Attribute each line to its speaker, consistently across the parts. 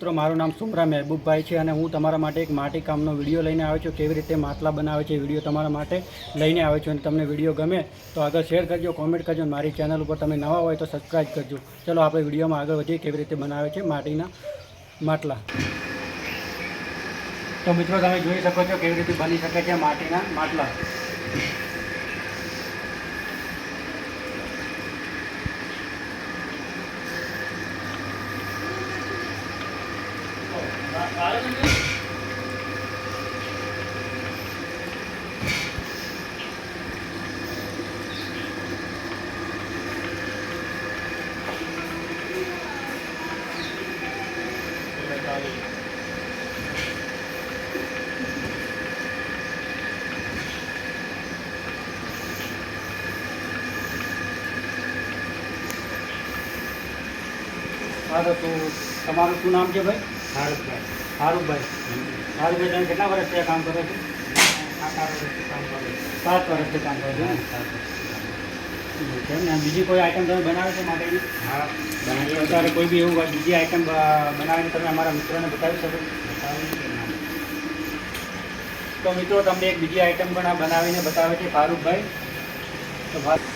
Speaker 1: મિત્રો મારું નામ સુમરા મહેબૂબભાઈ છે અને હું તમારા માટે એક માટી કામનો વિડીયો લઈને આવ્યો છું. કેવી રીતે માટલા બનાવે છે વિડીયો તમારા માટે લઈને આવ્યો છું. અને તમને વિડીયો ગમે તો આગળ શેર કરજો, કોમેન્ટ કરજો. મારી ચેનલ ઉપર તમે નવા હોય તો સબસ્ક્રાઈબ કરજો. ચલો આપણે વિડીયોમાં આગળ વધીએ કેવી રીતે બનાવે છે માટીના માટલા. તો મિત્રો તમે જોઈ શકો છો કેવી રીતે બની શકે છે માટીના માટલા. હા તો તમારું શું નામ છે ભાઈ? હારૂભાઈ. હારૂભાઈ તમે કેટલા વર્ષથી આ કામ કરો છો? 7 વર્ષથી કામ કરો છો. કેમ ને બીજી કોઈ આઈટમ તમે બનાવે છે માટેની?
Speaker 2: હા, બનાવીએ.
Speaker 1: અત્યારે કોઈ બી એવું બીજી આઈટમ બનાવીને તમે અમારા મિત્રોને બતાવી શકો? તો મિત્રો તમને એક બીજી આઈટમ પણ બનાવીને બતાવે છે ફારૂકભાઈ.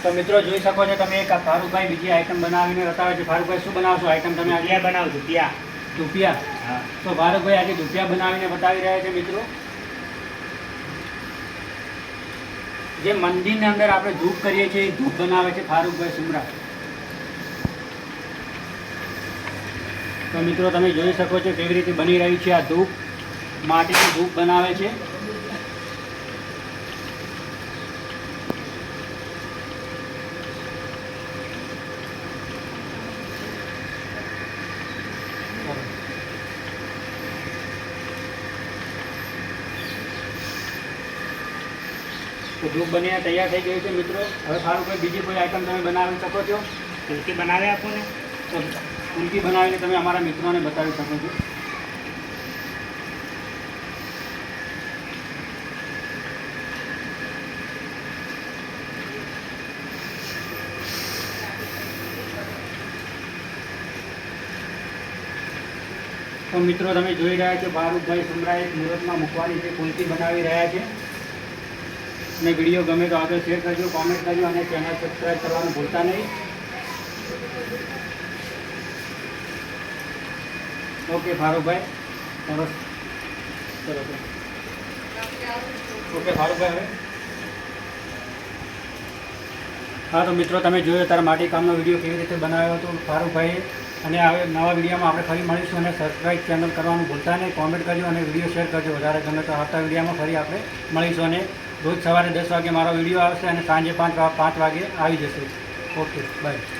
Speaker 1: તો મિત્રો જોઈ શકો છો તમે એક ફારૂકભાઈ બીજી આઈટમ બનાવીને બતાવે છે. ફારૂકભાઈ શું બનાવશો આઈટમ તમે?
Speaker 2: દુપિયા બનાવું.
Speaker 1: દુપિયા.
Speaker 2: હા.
Speaker 1: તો ફારૂકભાઈ આજે દુપિયા બનાવીને બતાવી રહ્યા છે મિત્રો. જે મંદિરની અંદર આપણે ધૂપ કરીએ છીએ એ ધૂપ બનાવે છે ફારૂકભાઈ સુમરા. તો મિત્રો તમે જોઈ શકો છો કેવી રીતે બની રહી છે આ ધૂપ. માટીની ધૂપ બનાવે છે. તો ધૂપ બનીને તૈયાર થઈ ગયું છે મિત્રો. હવે ફારૂકભાઈ બીજી કોઈ આઈટમ તમે બનાવી શકો છો?
Speaker 2: ફૂલકી બનાવી આપો ને.
Speaker 1: તો ફૂલકી બનાવીને તમે અમારા મિત્રોને બતાવી શકો છો. તો મિત્રો તમે જોઈ રહ્યા છો ફારૂકભાઈ સુમરાએ મુહૂર્તમાં મૂકવાની છે ફૂલકી બનાવી રહ્યા છે. અને વિડીયો ગમે તો આગળ શેર કરજો, કોમેન્ટ કરજો અને ચેનલ સબસ્ક્રાઈબ કરવાનું ભૂલતા નહીં. ઓકે ફારૂકભાઈ, સરસ. ચલો ઓકે ફારૂકભાઈ. હવે હા તો મિત્રો તમે જોયો તારા માટી કામનો વિડીયો કેવી રીતે બનાવ્યો હતો ફારૂકભાઈએ. અને હવે નવા વિડીયોમાં આપણે ફરી મળીશું. અને સબસ્ક્રાઈબ ચેનલ કરવાનું ભૂલતા નહીં, કોમેન્ટ કરજો અને વિડીયો શેર કરજો. વધારે ગમે તો આવતા વિડીયોમાં ફરી આપણે મળીશું. અને રોજ સવારે 10 વાગે મારો વિડીયો આવશે અને સાંજે 5 વાગે આવી જશે. Okay bye.